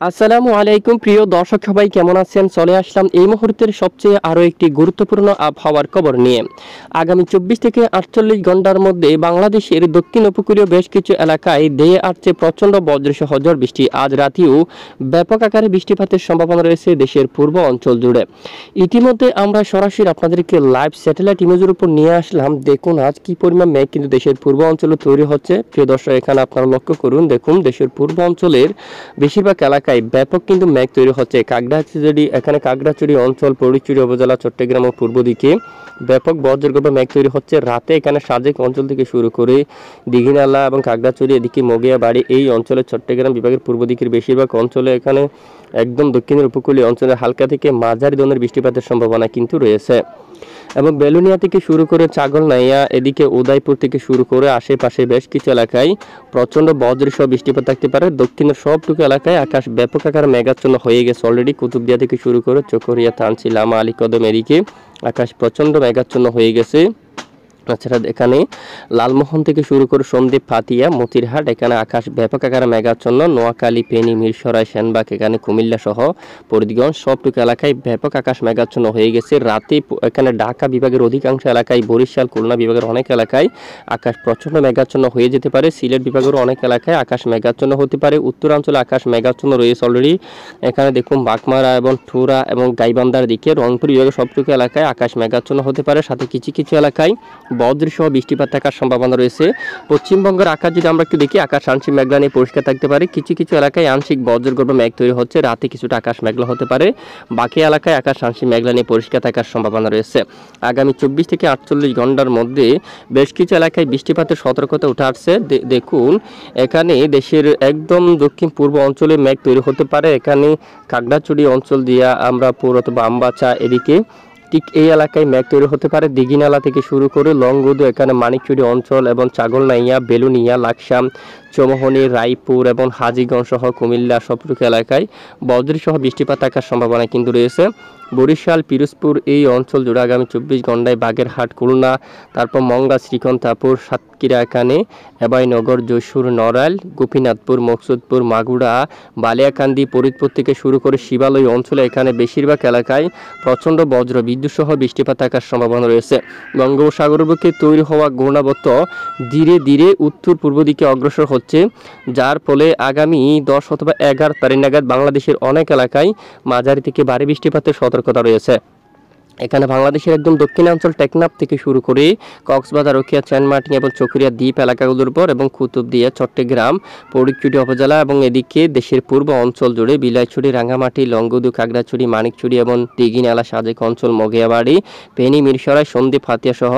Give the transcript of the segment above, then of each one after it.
আসসালামু আলাইকুম প্রিয় দর্শক সবাই কেমন আছেন? চলে আসলাম এই মুহূর্তের সবচেয়ে আরও একটি গুরুত্বপূর্ণ আবহাওয়ার খবর নিয়ে। আগামী 24 থেকে 48 ঘন্টার মধ্যে বাংলাদেশের দক্ষিণ উপকূলীয় বেশ কিছু এলাকায় ধেয়ে আসছে প্রচণ্ড বজ্রসহ ঝড় বৃষ্টি। আজ রাতেও ব্যাপক আকারে বৃষ্টিপাতের সম্ভাবনা রয়েছে দেশের পূর্ব অঞ্চল জুড়ে। ইতিমধ্যে আমরা সরাসরি আপনাদেরকে লাইভ স্যাটেলাইট ইমেজের উপর নিয়ে আসলাম। দেখুন আজ কি পরিমাণ মেঘ কিন্তু দেশের পূর্ব অঞ্চলে তৈরি হচ্ছে। প্রিয় দর্শক, এখানে আপনারা লক্ষ্য করুন, দেখুন দেশের পূর্ব অঞ্চলের বেশিরভাগ এলাকায় ব্যাপক কিন্তু মেঘ তৈরি হচ্ছে। কাগড়াছড়ি অঞ্চল, ফরিদচুরি উপজেলা, চট্টগ্রাম ও পূর্ব দিকে ব্যাপক বজ্রগর্ভ মেঘ তৈরি হচ্ছে। রাতে এখানে সাজেক অঞ্চল থেকে শুরু করে দীঘিনালা এবং কাগড়াছড়ি, এদিকে মগিয়াবাড়ি, এই অঞ্চলে চট্টগ্রাম বিভাগের পূর্ব দিকের বেশিরভাগ অঞ্চলে এখানে একদম দক্ষিণের উপকূলীয় অঞ্চলে হালকা থেকে মাঝারি ধরনের বৃষ্টিপাতের সম্ভাবনা কিন্তু রয়েছে। এবং বেলুনিয়া থেকে শুরু করে ছাগলনাইয়া, এদিকে উদয়পুর থেকে শুরু করে আশেপাশে বেশ কিছু এলাকায় প্রচণ্ড বজ্রসহ বৃষ্টিপাত থাকতে পারে। দক্ষিণের সবটুকু এলাকায় আকাশ ব্যাপক আকারে মেঘাচ্ছন্ন হয়ে গেছে অলরেডি। কুতুবদিয়া থেকে শুরু করে চকরিয়া, থানচি, লামা, আলীকদম, এদিকে আকাশ প্রচণ্ড মেঘাচ্ছন্ন হয়ে গেছে। তাছাড়া এখানে লালমোহন থেকে শুরু করে সন্দ্বীপ, ফাতিয়া, মতিরহাট, এখানে আকাশ ব্যাপক আকারে মেঘাচ্ছন্ন। নোয়াখালী, ফেনী, মিরসরাই, সেনবাগ, এখানে কুমিল্লা সহ ফরিদগঞ্জ সবটুকু এলাকায় ব্যাপক আকাশ মেঘাচ্ছন্ন হয়ে গেছে। রাতে এখানে ঢাকা বিভাগের অধিকাংশ এলাকায়, বরিশাল, খুলনা বিভাগের অনেক এলাকায় আকাশ প্রচণ্ড মেঘাচ্ছন্ন হয়ে যেতে পারে। সিলেট বিভাগের অনেক এলাকায় আকাশ মেঘাচ্ছন্ন হতে পারে। উত্তরাঞ্চলে আকাশ মেঘাচ্ছন্ন রয়েছে অলরেডি। এখানে দেখুন বাগমারা এবং ঠুরা এবং গাইবান্ধার দিকে রংপুর বিভাগের সবটুকু এলাকায় আকাশ মেঘাচ্ছন্ন হতে পারে। সাথে কিছু কিছু এলাকায় বজ্রসহ বৃষ্টিপাত থাকার সম্ভাবনা রয়েছে। পশ্চিমবঙ্গের আকাশ যদি আমরা একটু দেখি, আকাশ আংশিক মেঘলা নিয়ে পরিষ্কার থাকতে পারে। কিছু কিছু এলাকায় আংশিক বজ্রগর্ভ মেঘ তৈরি হচ্ছে। রাতে কিছুটা আকাশ মেঘলা হতে পারে। বাকি এলাকায় আকাশ আংশিক মেঘলা নিয়ে পরিষ্কার থাকার সম্ভাবনা রয়েছে। আগামী 24 থেকে 48 ঘন্টার মধ্যে বেশ কিছু এলাকায় বৃষ্টিপাতের সতর্কতা উঠে আসছে। দেখুন এখানে দেশের একদম দক্ষিণ পূর্ব অঞ্চলে মেঘ তৈরি হতে পারে। এখানে খাগড়াছড়ি অঞ্চল দিয়ে আমরা পুর অথবা আমবাচা, এদিকে ঠিক এই এলাকায় মেঘ তৈরি হতে পারে। দীঘিনালা থেকে শুরু করে লংগদু, এখানে মানিকচুরি অঞ্চল এবং ছাগলনাইয়া, বেলুনিয়া, লাকসাম, চৌমোহনী, রায়পুর এবং হাজীগঞ্জ সহ কুমিল্লা সবটুকু এলাকায় বজ্রসহ বৃষ্টিপাত থাকার সম্ভাবনা কিন্তু রয়েছে। বরিশাল, পিরোজপুর এই অঞ্চল জুড়ে আগামী 24 ঘন্টায় বাগেরহাট, খুলনা, তারপর মংলা, শ্রীকন্থাপুর, সাতক্ষীরা, এখানে এবাইনগর, যশোর, নড়াইল, গোপীনাথপুর, মকসুদপুর, মাগুরা, বালিয়াকান্দি, ফরিদপুর থেকে শুরু করে শিবালয় অঞ্চলে এখানে বেশিরভাগ এলাকায় প্রচণ্ড বজ্র বিদ্যুৎ সহ বৃষ্টিপাত থাকার সম্ভাবনা রয়েছে। বঙ্গোপসাগরের বুকে তৈরি হওয়া ঘূর্ণাবর্ত ধীরে ধীরে উত্তর পূর্ব দিকে অগ্রসর হচ্ছে, যার ফলে আগামী 10 অথবা 11 তারিখ নাগাদ বাংলাদেশের অনেক এলাকায় মাঝারি থেকে ভারী বৃষ্টিপাতের সতর্কতা রয়েছে। এখানে বাংলাদেশের একদম দক্ষিণাঞ্চল টেকনাফ থেকে শুরু করে কক্সবাজার, রোকিয়া, চানমার্টিন এবং চকরিয়া দ্বীপ এলাকাগুলোর উপর এবং কুতুবদিয়া, চট্টগ্রাম, ফরিদচুরি উপজেলা এবং এদিকে দেশের পূর্ব অঞ্চল জুড়ে বিলাইছড়ি, রাঙ্গামাটি, লংগদু, খাগড়াছড়ি, মানিকচুরি এবং দীঘিনালা, সাজেক অঞ্চল, মগিয়াবাড়ি, ফেনী, মিরসরাই, সন্দ্বীপ, ফাতিয়া সহ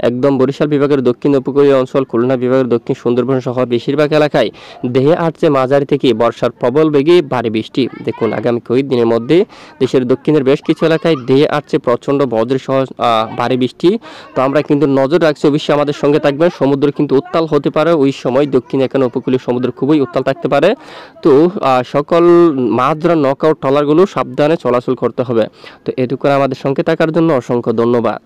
একদম বরিশাল বিভাগের দক্ষিণ উপকূলীয় অঞ্চল, খুলনা বিভাগের দক্ষিণ সুন্দরবন সহ বেশিরভাগ এলাকায় ধেয়ে আসছে মাঝারি থেকে বর্ষার প্রবল বেগে ভারী বৃষ্টি। দেখুন আগামী কয়েকদিনের মধ্যে দেশের দক্ষিণের বেশ কিছু এলাকায় ধেয়ে আসছে প্রচণ্ড বজ্রসহ ভারী বৃষ্টি। তো আমরা কিন্তু নজর রাখছি, অবশ্যই আমাদের সঙ্গে থাকবেন। সমুদ্র কিন্তু উত্তাল হতে পারে ওই সময়, দক্ষিণ এখানে উপকূলীয় সমুদ্র খুবই উত্তাল থাকতে পারে। তো সকল মাছ ধরা নৌকা ও ট্রলারগুলো সাবধানে চলাচল করতে হবে। তো এটুকু আমাদের সঙ্গে থাকার জন্য অসংখ্য ধন্যবাদ।